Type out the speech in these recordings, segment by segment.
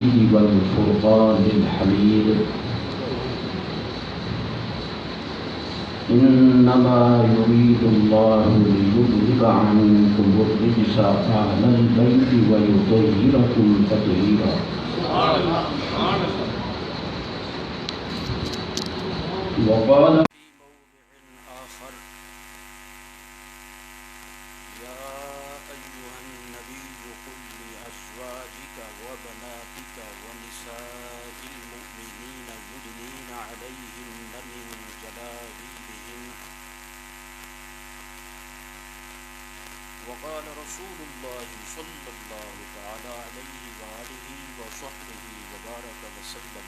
والفرقان الحميد إنما يريد الله ليذهب عنكم الرجس أهل البيت ويطهركم تطهيرا. وقال وقال رسول الله صلى الله تعالى عليه وآله وصحبه وبارك وسلم.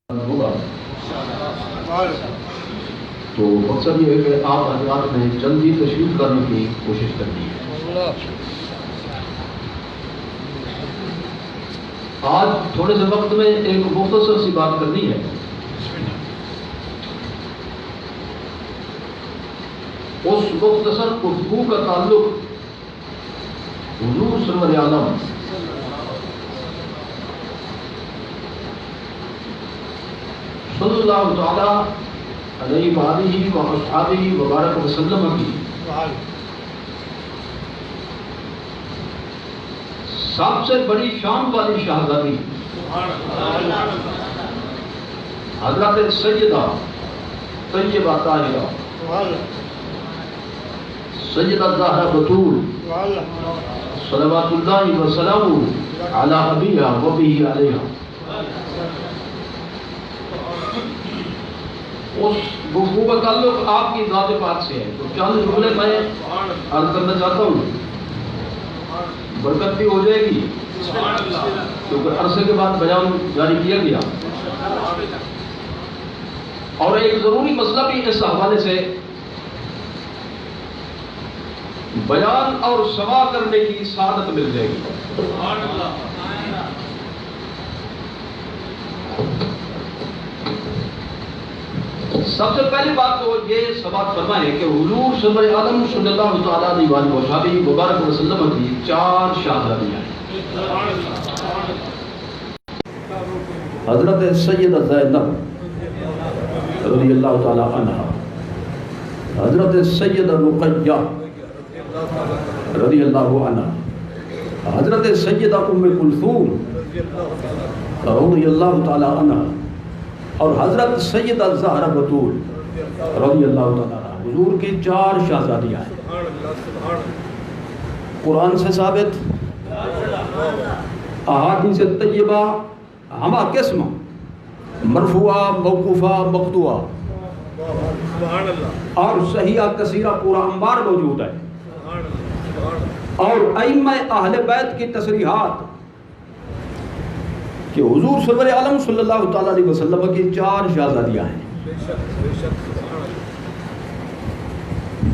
ہوگا تو مقصد یہ ہے کہ آپ حضرات نے جلدی تشریف کرنے کی کوشش کرنی ہے. آج تھوڑے سے وقت میں ایک مختصر سی بات کرنی ہے. اس مختصر گفتگو کا تعلق حضور سرور عالم صلی اللہ تعالی علیہ وآلہ وصحبہ وبارک وسلم کی سب سے بڑی شان والی شہزادی حضرت سیدہ طیبہ طاہرہ سیدہ زہرا بتول صلوات اللہ وسلامہ علی ابیہا و بہ علیہا. اس گفتگو کا تعلق آپ کی ذات پاک سے ہے. تو چند جملے میں عرض کرنا چاہتا ہوں, برکت بھی ہو جائے گی کیونکہ عرصے کے بعد بیان جاری کیا گیا, اور ایک ضروری مسئلہ بھی اس حوالے سے بیان اور سما کرنے کی سعادت مل جائے گی. سب سے پہلی بات تو یہ سماعت فرمائے کہ حضور سرور عالم صلی اللہ تعالیٰ علیہ وآلہ وصحبہ مبارک وسلم کی 4 شہزادیاں ہیں. حضرت سیدہ زینب رضی اللہ تعالیٰ عنہ, حضرت سیدہ رقیہ رضی اللہ عنہ، حضرت سیدہ ام کلثوم رضی اللہ تعالی عنہ، اور حضرت سیدہ زہرا بتول رضی اللہ تعالی عنہ، حضور کی 4 شہزادیاں ہیں۔ قرآن سے ثابت، احادیث طیبہ ہمہ قسم، مرفوعہ، موقوفہ، مقطوعہ اور صحیحہ کثیرہ پورا انبار موجود ہے، اور ائمہ اہل بیت کی تصریحات کہ حضور سرور عالم صلی اللہ تعالی علیہ وسلم کی 4 شہزادیاں ہیں۔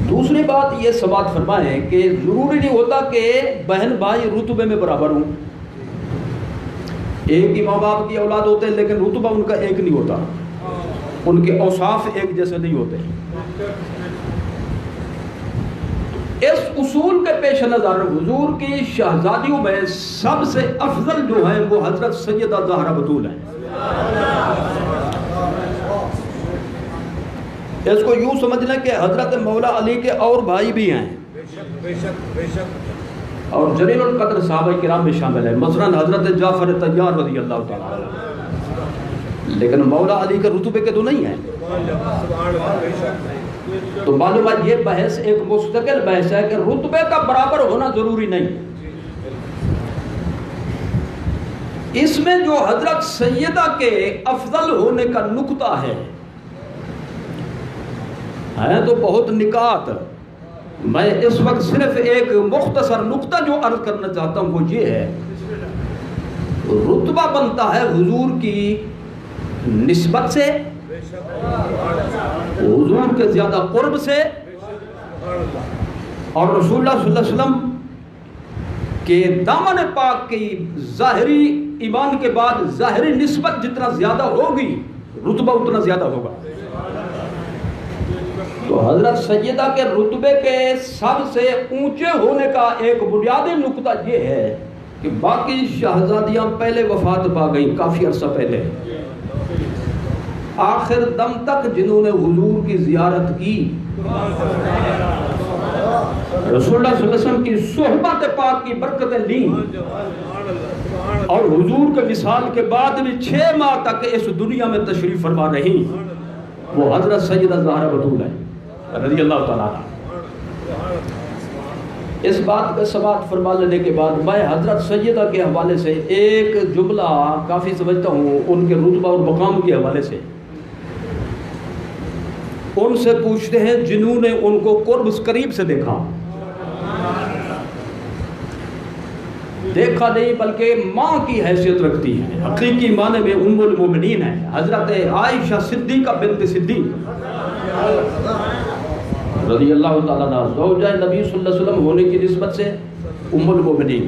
دوسری بات یہ سماعت فرمائیں کہ ضروری نہیں ہوتا کہ بہن بھائی رتبے میں برابر ہوں، ایک ہی ماں باپ کی اولاد ہوتے ہیں لیکن رتبہ ان کا ایک نہیں ہوتا، ان کے اوصاف ایک جیسے نہیں ہوتے۔ اس اصول کے پیش نظر حضور کی شہزادیوں میں سب سے افضل جو ہیں وہ حضرت سیدہ زہرا بتول ہیں۔ اس کو یوں سمجھنا کہ حضرت مولا علی کے اور بھائی بھی ہیں اور جلیل القدر صحابہ کرام میں شامل ہیں، مثلاً حضرت جعفر طیار رضی اللہ تعالیٰ عنہ، لیکن مولا علی کے رتبے کے تو نہیں ہیں۔ تو معلومات یہ بحث ایک مستقل بحث ہے کہ رتبے کا برابر ہونا ضروری نہیں۔ اس میں جو حضرت سیدہ کے افضل ہونے کا نقطہ ہے تو بہت نکات، میں اس وقت صرف ایک مختصر نقطہ جو عرض کرنا چاہتا ہوں وہ یہ ہے، رتبہ بنتا ہے حضور کی نسبت سے، حضور کے زیادہ قرب سے، اور رسول اللہ صلی اللہ علیہ وسلم کے دامن پاک کی ظاہری ایمان کے بعد ظاہری نسبت جتنا زیادہ ہوگی رتبہ اتنا زیادہ ہوگا۔ تو حضرت سیدہ کے رتبے کے سب سے اونچے ہونے کا ایک بنیادی نقطہ یہ ہے کہ باقی شہزادیاں پہلے وفات پا گئیں کافی عرصہ پہلے، آخر دم تک جنہوں نے حضور کی زیارت کی، رسول اللہ صلی اللہ علیہ وسلم کی صحبت پاک کی برکتیں لیں، اور حضور کے وصال کے بعد بھی 6 ماہ تک اس دنیا میں تشریف فرما رہی، وہ حضرت سیدہ زہرا بتول ہے رضی اللہ تعالیٰ عنہ۔ اس بات کا سماعت فرما لینے کے بعد میں حضرت سیدہ کے حوالے سے ایک جملہ کافی سمجھتا ہوں، ان کے رتبہ اور مقام کے حوالے سے ان سے پوچھتے ہیں جنہوں نے ان کو قرب قریب سے دیکھا نہیں بلکہ ماں کی حیثیت رکھتی ہیں، حقیقی معنی میں ام المومنین ہے، حضرت عائشہ صدیقہ بنت صدیق رضی اللہ تعالیٰ عنہ، زوجہ نبی صلی اللہ علیہ وسلم ہونے کی نسبت سے ام المومنین۔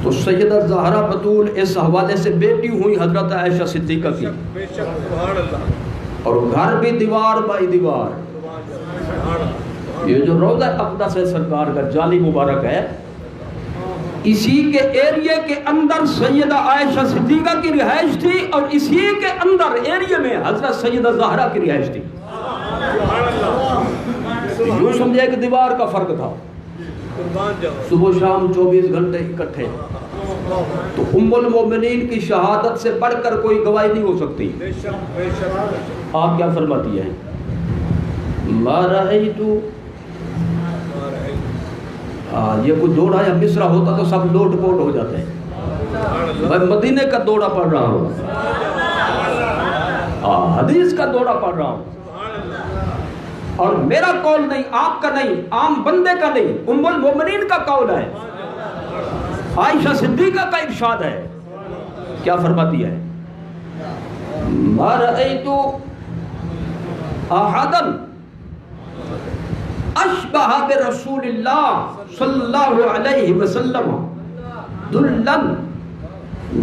تو سیدہ زہرا بتول اس حوالے سے بیٹی ہوئی حضرت عائشہ صدیقہ کی، اور گھر بھی دیوار بائی دیوار، یہ جو روضہ اقدس ہے سرکار کا جالی مبارک ہے، اسی کے ایریے کے اندر سیدہ عائشہ صدیقہ کی رہائش تھی، اور اسی کے اندر ایریے میں حضرت سیدہ زہرا کی رہائش تھی۔ یوں سمجھے کہ دیوار کا فرق تھا، صبح شام 24 گھنٹے اکٹھے۔ تو ام المومنین کی شہادت سے بڑھ کر کوئی گواہی نہیں ہو سکتی۔ آپ کیا فرماتی ہیں؟ ما رأیتو، یہ کوئی دوڑا یا مصرع ہوتا تو سب لوٹ پوٹ ہو جاتے ہیں، میں مدینے کا دوڑا پڑھ رہا ہوں، حدیث کا دوڑا پڑھ رہا ہوں، اور میرا قول نہیں، آپ کا نہیں، عام بندے کا نہیں، ام المومنین کا قول ہے، عائشہ صدیقہ کا ارشاد ہے۔ کیا فرماتی ہے؟ ما رأیتو احدا اشبہ برسول اللہ صلی اللہ علیہ وسلم دلا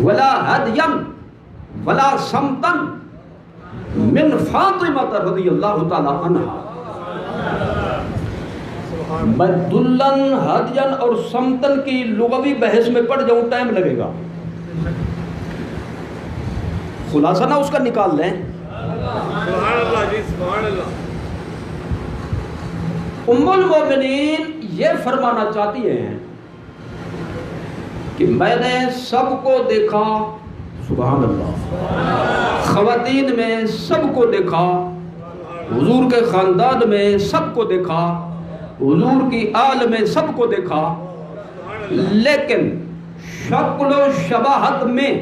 ولا ہدیا ولا سمتا من فاطمہ رضی اللہ تعالی عنہا۔ میں دلن، ہدین اور سمتن کی لغوی بحث میں پڑ جاؤں ٹائم لگے گا، خلاصہ نہ اس کا نکال لیں۔ سبحان اللہ جی، سبحان اللہ۔ ام المومنین یہ فرمانا چاہتی ہیں کہ میں نے سب کو دیکھا، سبحان اللہ، خواتین میں سب کو دیکھا، حضور کے خاندان میں سب کو دیکھا، حضور کی آل میں سب کو دیکھا، لیکن شکل و شباہت میں،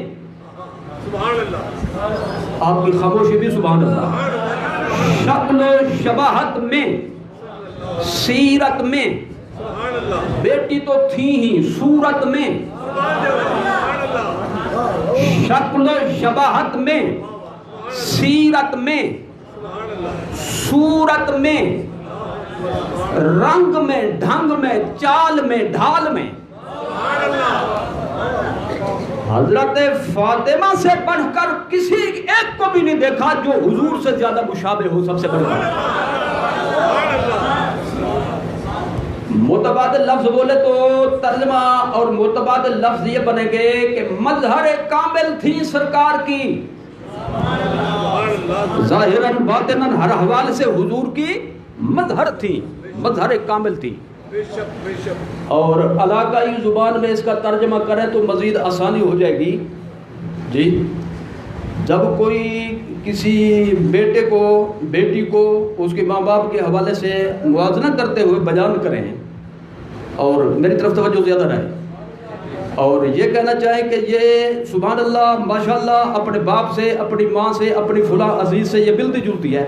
آپ کی خاموشی بھی سبحان اللہ، شکل و شباہت میں، سیرت میں، بیٹی تو تھی ہی، صورت میں، شکل و شباہت میں، سیرت میں، صورت میں، رنگ میں، ڈھنگ میں، چال میں، ڈھال میں حضرت فاطمہ سے بڑھ کر کسی ایک کو بھی نہیں دیکھا جو حضور سے زیادہ مشابہ ہو، سب سے بڑھ کر۔ متبادل لفظ بولے تو ترجمہ اور متبادل لفظ یہ بنے گے کہ مظہر کامل تھی سرکار کی، ظاہراً باطناً ہر حوالے سے حضور کی مظہر تھی، مظہر کامل تھی۔ اور علاقائی زبان میں اس کا ترجمہ کریں تو مزید آسانی ہو جائے گی جی۔ جب کوئی کسی بیٹے کو، بیٹی کو اس کے ماں باپ کے حوالے سے موازنہ کرتے ہوئے بیان کریں، اور میری طرف توجہ زیادہ رہے، اور یہ کہنا چاہیں کہ یہ سبحان اللہ ماشاءاللہ اپنے باپ سے، اپنی ماں سے، اپنی فلاں عزیز سے یہ ملتی جلتی ہے،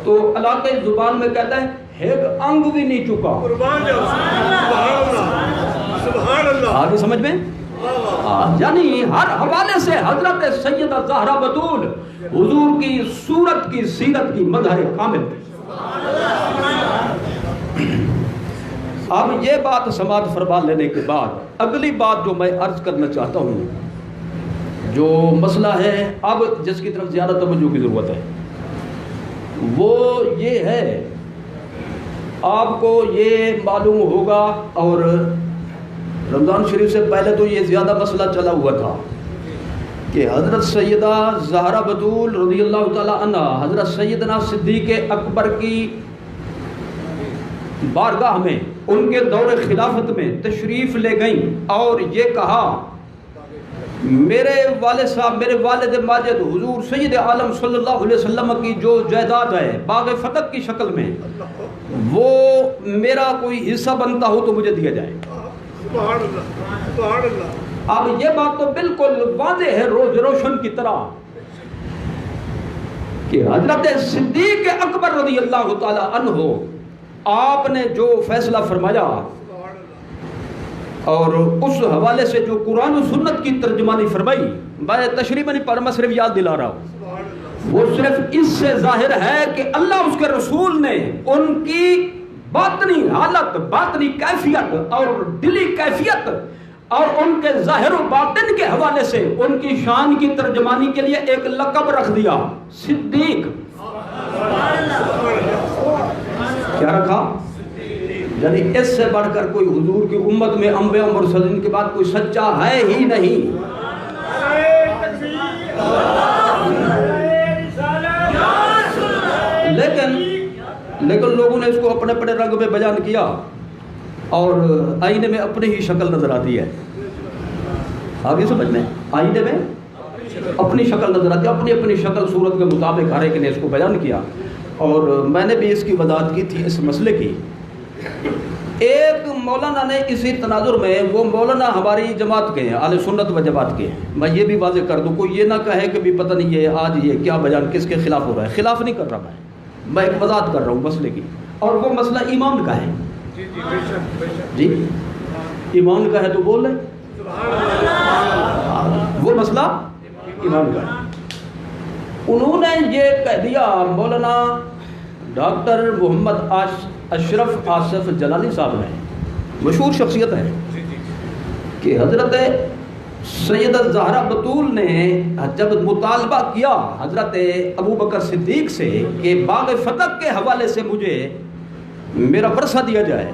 تو علاقائی زبان میں کہتا ہے ایک انگ بھی نہیں چکا۔ آگے سمجھ میں؟ یعنی ہر حوالے سے حضرت سیدہ زہرا بتول حضور کی صورت کی، سیرت کی مظہر کامل تھی۔ اب یہ بات سماعت فرما لینے کے بعد اگلی بات جو میں عرض کرنا چاہتا ہوں، جو مسئلہ ہے اب جس کی طرف زیادہ توجہ کی ضرورت ہے، وہ یہ ہے، آپ کو یہ معلوم ہوگا، اور رمضان شریف سے پہلے تو یہ زیادہ مسئلہ چلا ہوا تھا کہ حضرت سیدہ زہرا بتول رضی اللہ تعالی عنہ حضرت سیدنا صدیق اکبر کی بارگاہ میں، ان کے دور خلافت میں تشریف لے گئیں اور یہ کہا میرے والد صاحب، میرے والد ماجد حضور سید عالم صلی اللہ علیہ وسلم کی جو جائیداد ہے باغ فتح کی شکل میں، وہ میرا کوئی حصہ بنتا ہو تو مجھے دیا جائے۔ اب یہ بات تو بالکل واضح ہے روز روشن کی طرح کہ حضرت صدیق اکبر رضی اللہ تعالی عنہ آپ نے جو فیصلہ فرمایا، اور اس حوالے سے جو قرآن و سنت کی ترجمانی فرمائی، میں تشریح نہیں پر میں صرف یاد دلا رہا ہوں، وہ صرف اس سے ظاہر ہے کہ اللہ اس کے رسول نے ان کی باطنی حالت، باطنی کیفیت اور دلی کیفیت اور ان کے ظاہر و باطن کے حوالے سے ان کی شان کی ترجمانی کے لیے ایک لقب رکھ دیا، صدیق۔ کیا رکھا؟ یعنی اس سے بڑھ کر کوئی حضور کی امت میں انبیاء و مرسلین کے بعد کوئی سچا ہے ہی نہیں۔ لیکن لوگوں نے اس کو اپنے اپنے رنگ میں بیان کیا، اور آئینے میں اپنی ہی شکل نظر آتی ہے۔ آگے سمجھ میں؟ آئینے میں اپنی شکل نظر آتی ہے، اپنی اپنی شکل صورت کے مطابق ہر ایک نے اس کو بیان کیا، اور میں نے بھی اس کی وضاحت کی تھی اس مسئلے کی۔ ایک مولانا نے اسی تناظر میں، وہ مولانا ہماری جماعت کے ہیں، اہل سنت و جماعت کے ہیں، میں یہ بھی واضح کر دوں، کوئی یہ نہ کہے کہ بھی پتہ نہیں یہ آج یہ کیا بیان کس کے خلاف ہو رہا ہے، خلاف نہیں کر رہا میں ایک وضاحت کر رہا ہوں مسئلے کی، اور وہ مسئلہ ایمان کا ہے۔ جی ایمان کا ہے تو بول رہے، وہ مسئلہ ایمان کا ہے۔ انہوں نے یہ کہہ دیا، مولانا ڈاکٹر محمد اشرف آصف جلالی صاحب نے، مشہور شخصیت ہے، کہ حضرت سیدہ زہرا بتول نے جب مطالبہ کیا حضرت ابو بکر صدیق سے کہ باغ فتح کے حوالے سے مجھے میرا ورثہ دیا جائے،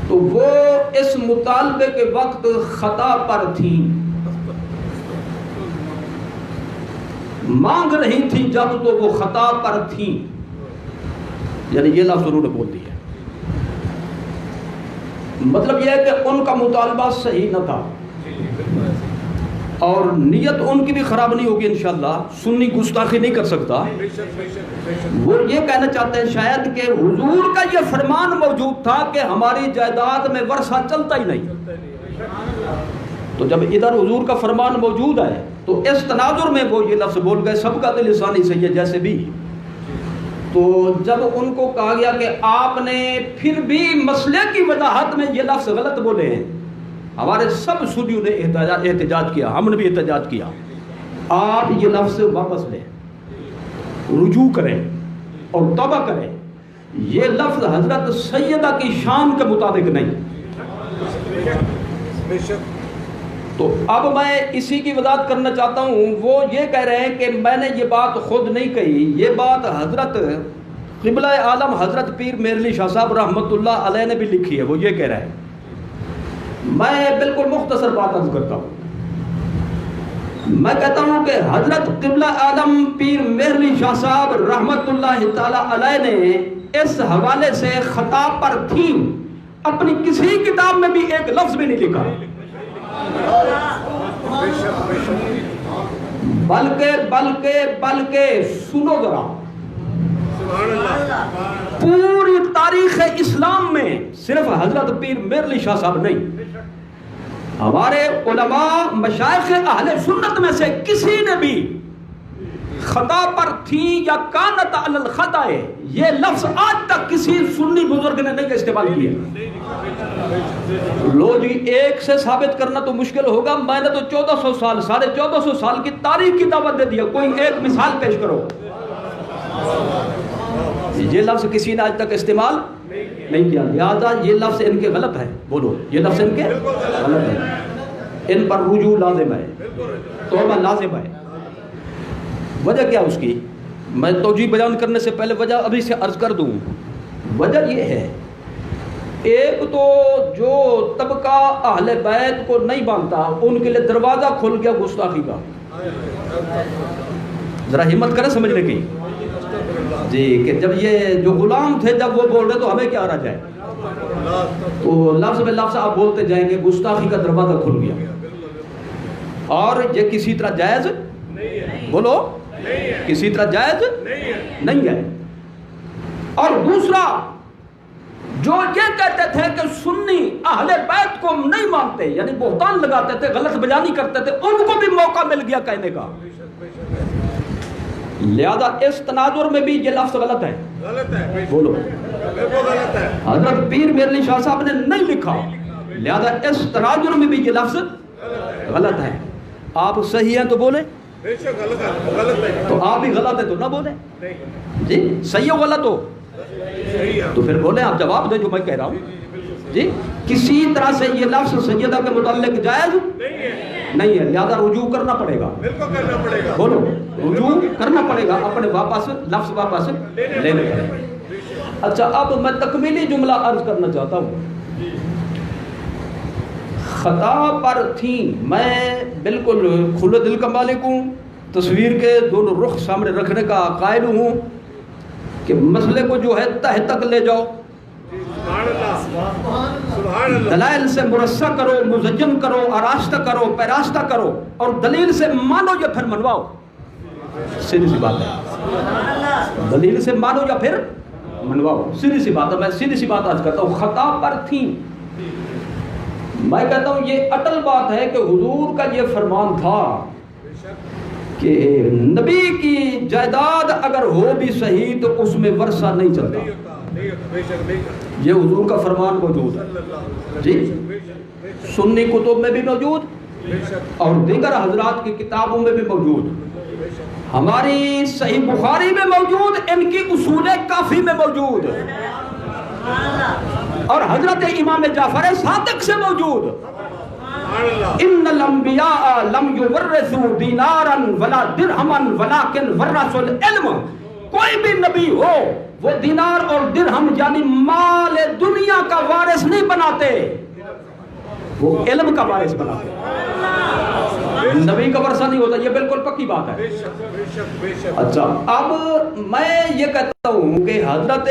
تو وہ اس مطالبے کے وقت خطا پر تھی، مانگ رہی تھی جب تو وہ خطا پر تھی، یعنی یہ لفظ انہوں نے بول دیا۔ مطلب یہ ہے کہ ان کا مطالبہ صحیح نہ تھا اور نیت ان کی بھی خراب نہیں ہوگی انشاءاللہ. سنی گستاخی نہیں کر سکتا. وہ یہ کہنا چاہتے ہیں شاید کہ حضور کا یہ فرمان موجود تھا کہ ہماری جائیداد میں ورثہ چلتا ہی نہیں. تو جب ادھر حضور کا فرمان موجود ہے تو اس تناظر میں وہ یہ لفظ بول گئے سب کا دل لسانی صحیح ہے جیسے بھی. تو جب ان کو کہا گیا کہ آپ نے پھر بھی مسئلے کی وضاحت میں یہ لفظ غلط بولے ہیں، ہمارے سب سنیوں نے احتجاج کیا، ہم نے بھی احتجاج کیا، آپ یہ لفظ واپس لیں، رجوع کریں اور توبہ کریں. یہ لفظ حضرت سیدہ کی شان کے مطابق نہیں. تو اب میں اسی کی وضاحت کرنا چاہتا ہوں. وہ یہ کہہ رہے ہیں کہ میں نے یہ بات خود نہیں کہی، یہ بات حضرت قبلہ عالم حضرت پیر میر علی شاہ صاحب رحمۃ اللہ علیہ نے بھی لکھی ہے. وہ یہ کہہ رہے ہیں، میں بالکل مختصر بات عرض کرتا ہوں. میں کہتا ہوں کہ حضرت قبلہ عالم پیر میر علی شاہ صاحب رحمۃ اللہ تعالی علیہ نے اس حوالے سے خطا پر تھی اپنی کسی کتاب میں بھی ایک لفظ بھی نہیں لکھا. بلکہ سنو ذرا، پوری تاریخ اسلام میں صرف حضرت پیر میر علی شاہ صاحب نہیں، ہمارے علماء مشائخ اہل سنت میں سے کسی نے بھی خطا پر تھی یا کانت علی الخطا یہ لفظ آج تک کسی سنی بزرگ نے نہیں استعمال کیا. لو جی ایک سے ثابت کرنا تو مشکل ہوگا. میں نے تو 1400 سال 1450 سال کی تاریخ کی دعوت دے دیا. کوئی ایک مثال پیش کرو. یہ لفظ کسی نے آج تک استعمال نہیں کیا، لہذا یہ لفظ ان کے غلط ہے. بولو یہ لفظ ان کے غلط ہے، ان پر رجوع لازم ہے، توبہ لازم ہے. وجہ کیا اس کی میں توجیہ بیان کرنے سے پہلے وجہ ابھی سے عرض کر دوں. وجہ یہ ہے، ایک تو جو طبقہ اہل بیت کو نہیں مانتا ان کے لیے دروازہ کھل گیا گستاخی کا. ذرا ہمت کرے سمجھنے کی جی کہ جب یہ جو غلام تھے جب وہ بول رہے تو ہمیں کیا رہا جائے، تو لفظ میں لفظ آپ بولتے جائیں گے، گستاخی کا دروازہ کھل گیا. اور یہ کسی طرح جائز بولو کسی طرح جائز نہیں ہے. اور دوسرا جو یہ کہتے تھے کہ سنی اہل بیت کو نہیں مانتے، یعنی بہتان لگاتے تھے، غلط بیانی کرتے تھے، ان کو بھی موقع مل گیا کہنے کا. لہذا اس تناظر میں بھی یہ لفظ غلط ہے. بولو حضرت پیر میر علی شاہ صاحب نے نہیں لکھا، لہذا اس تناظر میں بھی یہ لفظ غلط ہے. آپ صحیح ہیں تو بولے، تو آپ بھی غلط ہے تو نہ بولے. جی صحیح ہو غلط ہو تو پھر بولے، آپ جواب دیں جو میں کہہ رہا ہوں. جی کسی طرح سے یہ لفظ سیدہ کے متعلق جائز نہیں ہے، لہذا رجوع کرنا پڑے گا. بولو رجوع کرنا پڑے گا، اپنے واپس لفظ واپس لینے پڑے گا. اچھا اب میں تکمیلی جملہ عرض کرنا چاہتا ہوں. خطا پر تھی، میں بالکل کھلے دل کا مالک ہوں، تصویر کے دونوں رخ سامنے رکھنے کا قائل ہوں کہ مسئلے کو جو ہے تہ تک لے جاؤ، دلائل سے مرصع کرو، مزین کرو، آراستہ کرو، پیراستہ کرو اور دلیل سے مانو یا پھر منواؤ. سیدھی سی بات ہے، دلیل سے مانو یا پھر منواؤ، سیدھی سی بات ہے. میں سیدھی سی بات آج کرتا ہوں. خطا پر تھی، میں کہتا ہوں یہ اٹل بات ہے کہ حضور کا یہ فرمان تھا کہ نبی کی جائیداد اگر ہو بھی صحیح تو اس میں ورثہ نہیں چلتا. یہ حضور کا فرمان موجود ہے جی، سنی کتب میں بھی موجود اور دیگر حضرات کی کتابوں میں بھی موجود، ہماری صحیح بخاری میں موجود، ان کی اصول کافی میں موجود اور حضرت امام جعفر صادق سے موجود. ان الانبیاء لم یورثوا دینارا ولا درہما ولکن ورثوا العلم. کوئی بھی نبی ہو وہ دینار اور درہم یعنی مال دنیا کا وارث نہیں بناتے، وہ علم کا وارث بناتے. نبی کا ورثہ نہیں ہوتا، یہ بالکل پکی بات ہے. اچھا اب میں یہ کہتا ہوں کہ حضرت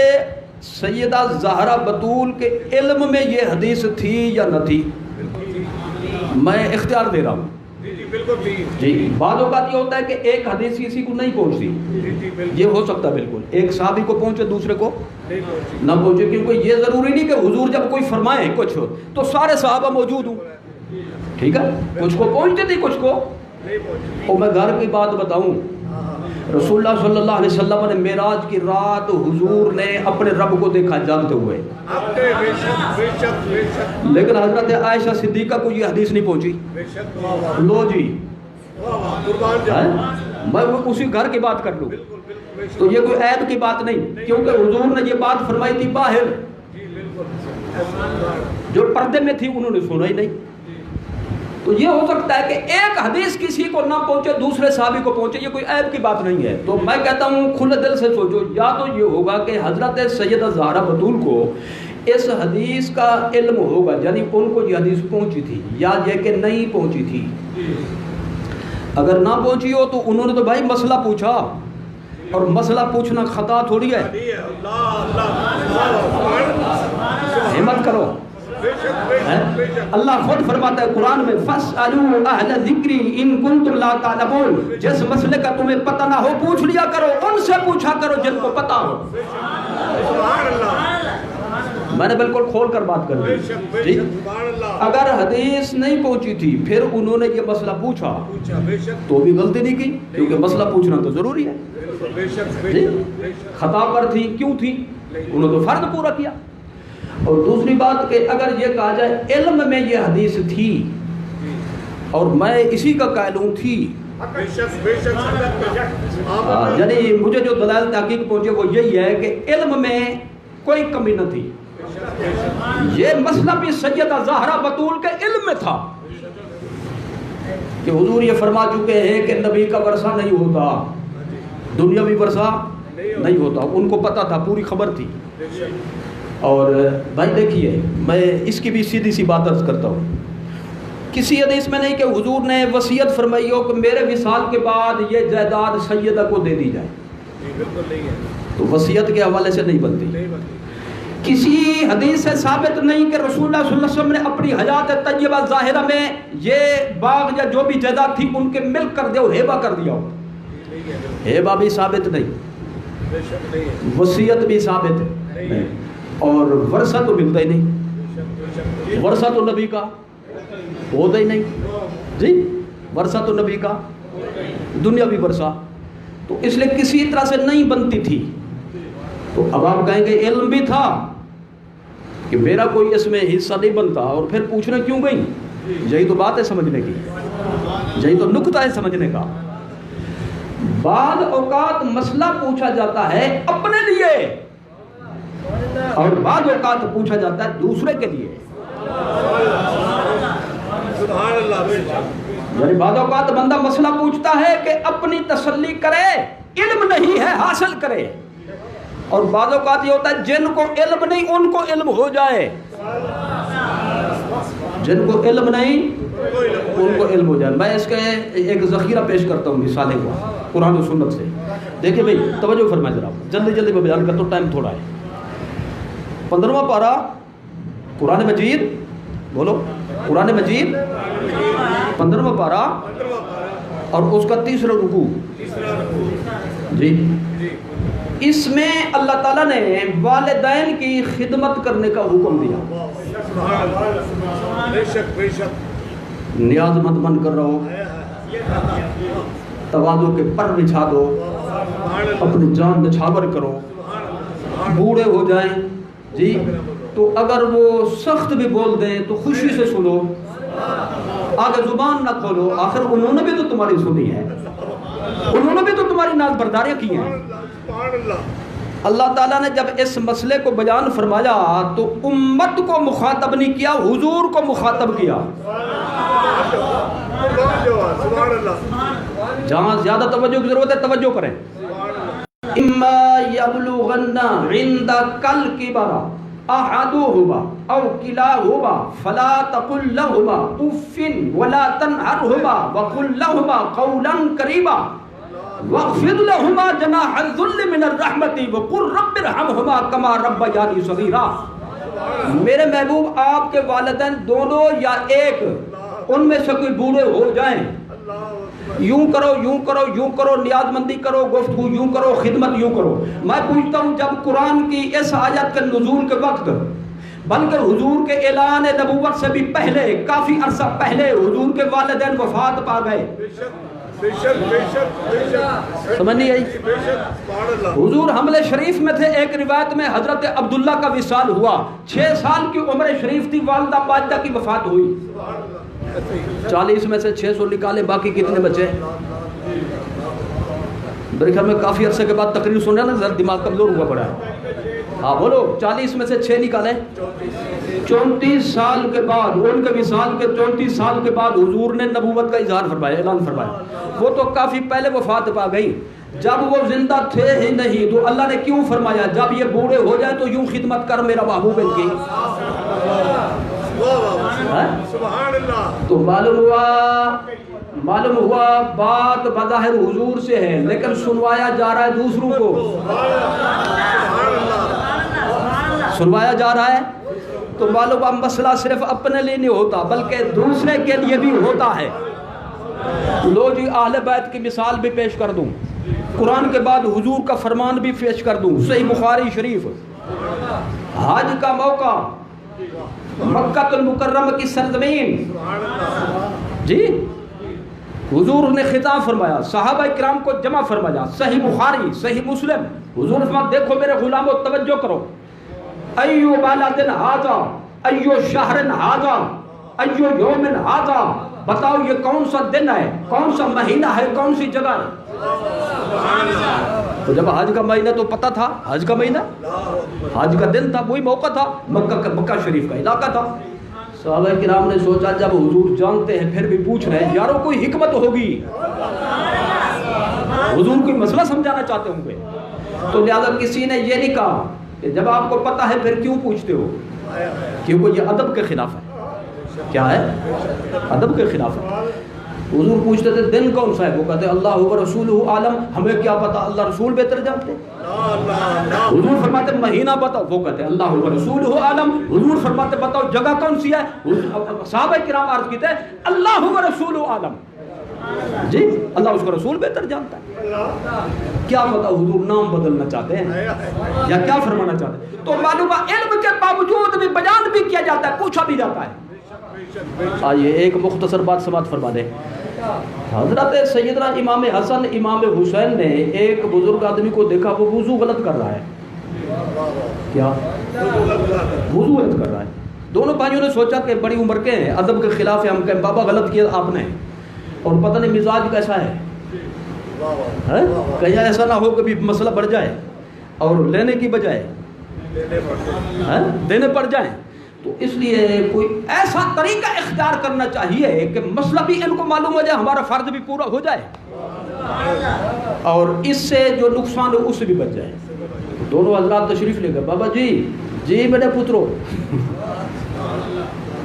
سیدہ زہرا بطول کے علم میں یہ حدیث تھی یا نہ تھی؟ میں اختیار دے رہا ہوں جی۔ بعض اوقات یہ ہوتا ہے کہ ایک حدیث کسی کو نہیں پہنچتی، یہ ہو سکتا ہے بالکل، ایک صحابی کو پہنچے دوسرے کو نہ پہنچے، کیونکہ یہ ضروری نہیں کہ حضور جب کوئی فرمائے کچھ تو سارے صحابہ موجود ہوں، ٹھیک ہے، کچھ کو پہنچتے تھی کچھ کو۔ اور میں گھر کی بات بتاؤں، رسول اللہ صلی اللہ علیہ وسلم نے معراج کی رات حضور نے اپنے رب کو دیکھا جانتے ہوئے، لیکن حضرت عائشہ صدیقہ کو یہ حدیث نہیں پہنچی۔ لو جی، میں اسی گھر کی بات کر لوں تو یہ کوئی عیب کی بات نہیں، کیونکہ حضور نے یہ بات فرمائی تھی باہر، جو پردے میں تھی انہوں نے سنا ہی نہیں۔ تو یہ ہو سکتا ہے کہ ایک حدیث کسی کو نہ پہنچے دوسرے صحابی کو پہنچے، یہ کوئی عیب کی بات نہیں ہے۔ تو میں کہتا ہوں کھلے دل سے سوچو، یا تو یہ ہوگا کہ حضرت سیدہ زہرا بطول کو اس حدیث کا علم ہوگا، یعنی ان کو یہ حدیث پہنچی تھی، یا یہ کہ نہیں پہنچی تھی۔ اگر نہ پہنچی ہو تو انہوں نے تو بھائی مسئلہ پوچھا، اور مسئلہ پوچھنا خطا تھوڑی ہے، ہمت کرو۔ اللہ خود فرماتا ہے قرآن میں فَاسْأَلُوا أَهْلَ الذِّكْرِ إِن كُنتُمْ لَا تَعْلَمُونَ، جس مسئلے کا تمہیں پتہ نہ ہو پوچھ لیا کرو، ان سے پوچھا کرو جن کو پتہ ہو۔ میں نے بالکل کھول کر بات کر دی۔ اگر حدیث نہیں پہنچی تھی پھر انہوں نے یہ مسئلہ پوچھا تو بھی غلطی نہیں کی، کیونکہ مسئلہ پوچھنا تو ضروری ہے۔ خطا پر تھی، کیوں تھی؟ انہوں نے تو فرض پورا کیا۔ اور دوسری بات کہ اگر یہ کہا جائے علم میں یہ حدیث تھی اور میں اسی کا قائل ہوں تھی، یعنی مجھے جو دلائل تحقیق پہنچے وہ یہی ہے کہ علم میں کوئی کمی نہ تھی، یہ مسئلہ بھی سیدہ زہرا بطول کے علم میں تھا کہ حضور یہ فرما چکے ہیں کہ نبی کا ورثہ نہیں ہوتا، دنیاوی ورثہ نہیں ہوتا، ان کو پتہ تھا، پوری خبر تھی۔ اور بھائی دیکھیے، میں اس کی بھی سیدھی سی بات عرض کرتا ہوں، کسی حدیث میں نہیں کہ حضور نے وصیت فرمائی ہو کہ میرے وصال کے بعد یہ جائیداد سیدہ کو دے دی جائے، تو وصیت کے حوالے سے نہیں بنتی۔ کسی حدیث سے ثابت نہیں کہ رسول اللہ صلی اللہ علیہ وسلم نے اپنی حیات طیبہ ظاہرہ میں یہ باغ یا جو بھی جائیداد تھی ان کے ملک کر دیا ہو، ہیبہ کر دیا ہو، ہیبہ بھی ثابت نہیں، وصیت بھی ثابت نہیں، اور ورثہ تو ملتا ہی نہیں، ورثہ تو نبی کا ہوتا ہی نہیں جی، ورثہ تو نبی کا دنیاوی ورثہ، تو اس لیے کسی طرح سے نہیں بنتی تھی۔ تو اب آپ کہیں گے علم بھی تھا کہ میرا کوئی اس میں حصہ نہیں بنتا، اور پھر پوچھنا کیوں گئی؟ یہی تو بات ہے سمجھنے کی، یہی تو نکتہ ہے سمجھنے کا۔ بعض اوقات مسئلہ پوچھا جاتا ہے اپنے لیے اور بعض اوقات پوچھا جاتا ہے دوسرے کے لیے، یعنی بعض اوقات بندہ مسئلہ پوچھتا ہے کہ اپنی تسلی کرے، علم نہیں ہے حاصل کرے، اور بعض اوقات یہ ہوتا ہے جن کو علم نہیں ان کو علم ہو جائے، جن کو علم نہیں ان کو علم ہو جائے۔ میں اس کا ایک ذخیرہ پیش کرتا ہوں مثالیں کو قرآن و سنت سے۔ دیکھیں بھائی توجہ فرمائیں ذرا، جلدی جلدی میں بیان کرتا ہوں، ٹائم تھوڑا ہے۔ 15واں پارہ قرآن مجید، بولو قرآن مجید 15واں پارہ اور اس کا 3واں رکوع جی، اس میں اللہ تعالیٰ نے والدین کی خدمت کرنے کا حکم دیا۔ نیاز مند بن کر رہو، تواضع کے پر بچھا دو، اپنی جان نچھاور کرو، بوڑھے ہو جائیں جی تو اگر وہ سخت بھی بول دیں تو خوشی سے سنو، آگے زبان نہ کھولو، آخر انہوں نے بھی تو تمہاری سنی ہے، انہوں نے بھی تو تمہاری ناز برداریاں کی ہیں۔ اللہ تعالیٰ نے جب اس مسئلے کو بیان فرمایا تو امت کو مخاطب نہیں کیا، حضور کو مخاطب کیا۔ جہاں زیادہ توجہ کی ضرورت ہے توجہ کریں۔ اما یبلغن عندک الکبر احدہما او کلاہما فلا تقل لہما اف ولا تنہرہما وقل لہما قولا کریما۔ واخفض لهما جناح الذل من الرحمت وقل رب ارحمهما كما ربياني صغيرا. میرے محبوب آپ کے والدین دونوں یا ایک ان میں سے کوئی بوڑھے ہو جائیں، یوں کرو یوں کرو یوں کرو، نیاز مندی کرو، گفتگو یوں کرو، خدمت یوں کرو. میں پوچھتا ہوں جب قرآن کی اس آیت کے نزول کے وقت بلکہ حضور کے اعلان نبوت سے بھی پہلے کافی عرصہ پہلے حضور کے والدین وفات پا گئے، سمجھ نہیں آئی؟ حضور حمل شریف میں تھے، ایک روایت میں حضرت عبداللہ کا وصال ہوا، 6 سال کی عمر شریف تھی، والدہ ماجدہ کی وفات ہوئی. 40 میں سے 600 نکالے، باقی کتنے بچے؟ میرے خیال میں کافی عرصے کے بعد تقریر سن رہے ہیں نا، ذرا دماغ کمزور ہوا پڑا ہے. ہاں بولو، 40 میں سے 6 نکالے، 34 سال کے بعد، ان کے وصال کے 34 سال کے بعد حضور نے نبوت کا اظہار فرمایا، اعلان فرمایا. وہ تو کافی پہلے وفات پا گئی، جب وہ زندہ تھے ہی نہیں تو اللہ نے کیوں فرمایا جب یہ بوڑھے ہو جائیں تو یوں خدمت کر میرا محبوب ان کی. تو معلوم ہوا بات بظاہر حضور سے ہے لیکن سنوایا جا رہا ہے دوسروں کو، سنوایا جا رہا ہے. تو معلوم اب مسئلہ صرف اپنے لیے نہیں ہوتا بلکہ دوسرے کے لیے بھی ہوتا ہے. لو جی اہل بیت کی مثال بھی پیش کر دوں، قرآن کے بعد حضور کا فرمان بھی پیش کر دوں. صحیح بخاری شریف، حج کا موقع، مکہ المکرمہ کی سرزمین، جی حضور نے خطاب فرمایا، صحابہ کرام کو جمع فرمایا. صحیح بخاری، صحیح مسلم، حضور نے فرمایا دیکھو میرے غلاموں توجہ کرو، ایو بالدن ھذا، ایو شہر ھذا، ایو یوم ھذا، بتاؤ یہ کون سا دن ہے، کون سا مہینہ ہے، کون سی جگہ ہے. تو جب حج کا مہینہ تو پتہ تھا، حج کا مہینہ، حج کا دن تھا، وہی موقع تھا، مکہ شریف کا علاقہ تھا. صحابہ کرام نے سوچا جب حضور جانتے ہیں پھر بھی پوچھ رہے ہیں، یارو کوئی حکمت ہوگی، حضور کوئی مسئلہ سمجھانا چاہتے ہوں گے. تو لہذا کسی نے یہ نہیں کہا کہ جب آپ کو پتہ ہے پھر کیوں پوچھتے ہو، کیونکہ یہ ادب کے خلاف ہے. کیا ہے؟ ادب کے خلاف ہے. حضور پوچھتے تھے دن کون سا ہے، وہ کہتے اللہ و رسولہ عالم، ہمیں کیا پتا، اللہ رسول بہتر جانتے. حضور فرماتے مہینہ بتاؤ، وہ کہتے اللہ و رسولہ عالم. حضور فرماتے بتاؤ جگہ کون سی ہے، صحابہ کرام عرض کیتے اللہ و رسولہ عالم، جی اللہ اس کا رسول بہتر جانتا ہے. کیا پتا حضور نام بدلنا چاہتے ہیں یا کیا فرمانا چاہتے ہیں. تو معلوم علم کے باوجود بھی بیان بھی کیا جاتا ہے، پوچھا بھی جاتا ہے. آئیے ایک مختصر بات سماعت فرما دیں. حضرت سیدنا امام حسن امام حسین نے ایک بزرگ آدمی کو دیکھا، وہ وضو غلط کر رہا ہے. کیا وضو غلط کر رہا ہے. دونوں بھائیوں نے سوچا کہ بڑی عمر کے ہیں، ادب کے خلاف ہے، ہم کہیں بابا غلط کیا آپ نے، اور پتہ نہیں مزاج کیسا ہے، کہیں ایسا نہ ہو کبھی مسئلہ بڑھ جائے اور لینے کی بجائے دینے پڑ جائیں. تو اس لیے کوئی ایسا طریقہ اختیار کرنا چاہیے کہ مسئلہ بھی ان کو معلوم ہو جائے، ہمارا فرض بھی پورا ہو جائے اور اس سے جو نقصان ہو اس سے بھی بچ جائے. دونوں حضرات تشریف لے گئے. بابا جی میرے پترو،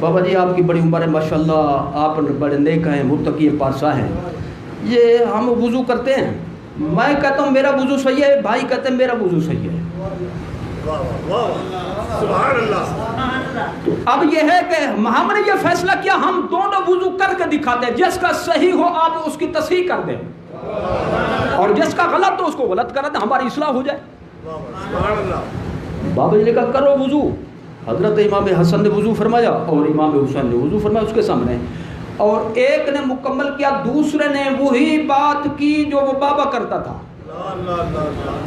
بابا جی آپ کی بڑی عمر ہے ماشاءاللہ، آپ بڑے نیک ہیں، متقی پارسا ہیں، یہ ہم وضو کرتے ہیں، میں کہتا ہوں میرا وضو صحیح ہے، بھائی کہتے ہیں میرا وضو صحیح ہے. اب یہ ہے کہ ہم نے یہ فیصلہ کیا ہم دونوں وضو کر کے دکھاتے ہیں، جس کا صحیح ہو آپ اس کی تصحیح کر دیں اور جس کا غلط تو اس کو غلط کر دیں، ہماری اصلاح ہو جائے. بابا جی نے کہا کرو وضو. حضرت امام حسن نے وضو فرمایا اور امام حسین نے وضو فرمایا اس کے سامنے، اور ایک نے مکمل کیا، دوسرے نے وہی بات کی جو وہ بابا کرتا تھا،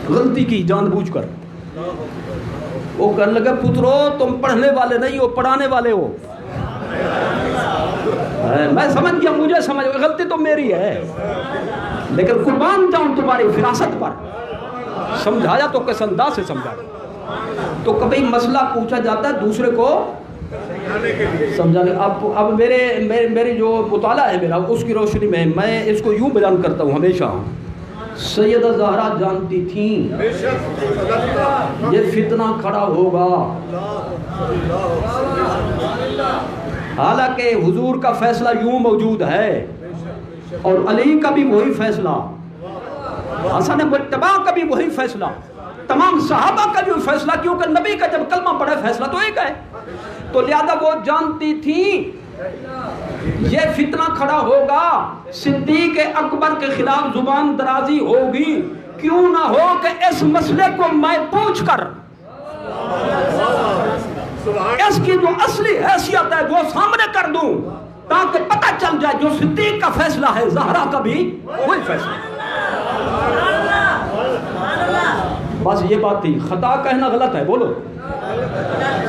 غلطی کی جان بوجھ کر. وہ کہنے لگا پترو تم پڑھنے والے نہیں ہو، پڑھانے والے ہو. میں سمجھ گیا، مجھے سمجھ، غلطی تو میری ہے لیکن قربان جاؤں تمہاری فراست پر. سمجھایا تو کس انداز سے سمجھایا. تو کبھی مسئلہ پوچھا جاتا ہے دوسرے کو سمجھانے. اب میری جو مطالعہ ہے میرا، اس کی روشنی میں اس کو یوں بیان کرتا ہوں ہمیشہ. سیدہ زہرا جانتی تھیں یہ فتنہ کھڑا ہوگا، حالانکہ حضور کا فیصلہ یوں موجود ہے اور علی کا بھی وہی فیصلہ. حسن مجتبی کا بھی وہی فیصلہ، تمام صحابہ کا بھی وہی فیصلہ، کیونکہ نبی کا جب کلمہ پڑھے فیصلہ تو ایک ہے۔ تو لہذا وہ جانتی تھی یہ فتنہ کھڑا ہوگا، صدیق اکبر کے خلاف زبان درازی ہوگی، کیوں نہ ہو کہ اس مسئلے کو میں پوچھ کر اس کی جو اصلی حیثیت ہے وہ سامنے کر دوں، تاکہ پتہ چل جائے جو صدیق کا فیصلہ ہے زہرا کا بھی وہی فیصلہ ہے۔ بس یہ بات تھی۔ خطا کہنا غلط ہے، بولو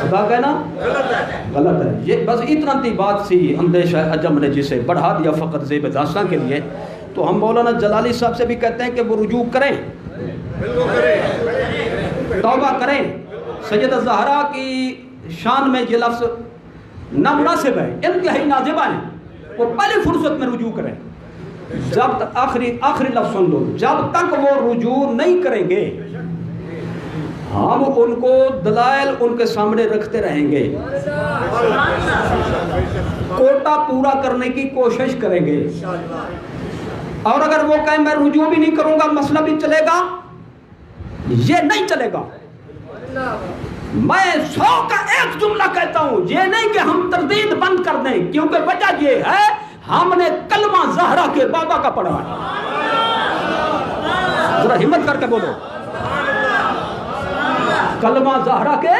خطا کہنا غلط ہے، یہ بس اتنا تی بات سی۔ اندیشہ عجم نے جسے بڑھا دیا فقط زیب داستان کے لیے، تو ہم مولانا جلالی صاحب سے بھی کہتے ہیں کہ وہ رجوع کریں، توبہ کریں۔ سیدہ زہرا کی شان میں یہ لفظ نامناسب ہے، انتہائی نازیبہ ہے، وہ پہلی فرصت میں رجوع کریں۔ جب تک آخری لفظ سن لو، جب تک وہ رجوع نہیں کریں گے ہم ان کو دلائل ان کے سامنے رکھتے رہیں گے، کوٹا پورا کرنے کی کوشش کریں گے، اور اگر وہ کہیں میں رجوع بھی نہیں کروں گا مسئلہ بھی چلے گا، یہ نہیں چلے گا۔ میں 100 کا ایک جملہ کہتا ہوں، یہ نہیں کہ ہم تردید بند کر دیں، کیونکہ وجہ یہ ہے ہم نے کلمہ زہرا کے بابا کا پڑھا ہے۔ ذرا ہمت کر کے بولو، کلمہ زہرا کے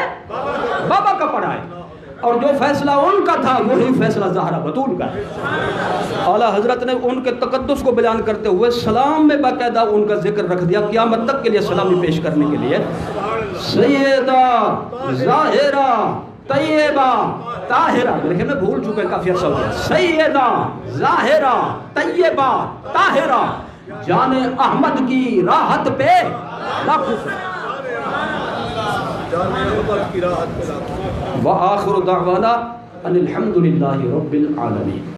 بابا کا پڑھا ہے، اور جو فیصلہ ان کا تھا وہی فیصلہ زہرا بطول کا ہے۔ اعلیٰ حضرت نے ان کے تقدس کو بیان کرتے ہوئے سلام میں باقاعدہ ان کا ذکر رکھ دیا، قیامت تک کے لیے سلامی پیش کرنے کے لیے۔ سیدہ ظاہرہ طیبہ طاہرہ، میرے خیال میں بھول چکے ہیں کافی عرصہ ہو گیا، سیدہ ظاہرہ طیبہ طاہرہ، جان احمد کی راحت پہ لاکھوں وآخر دعوانا ان الحمدللہ رب العالمین۔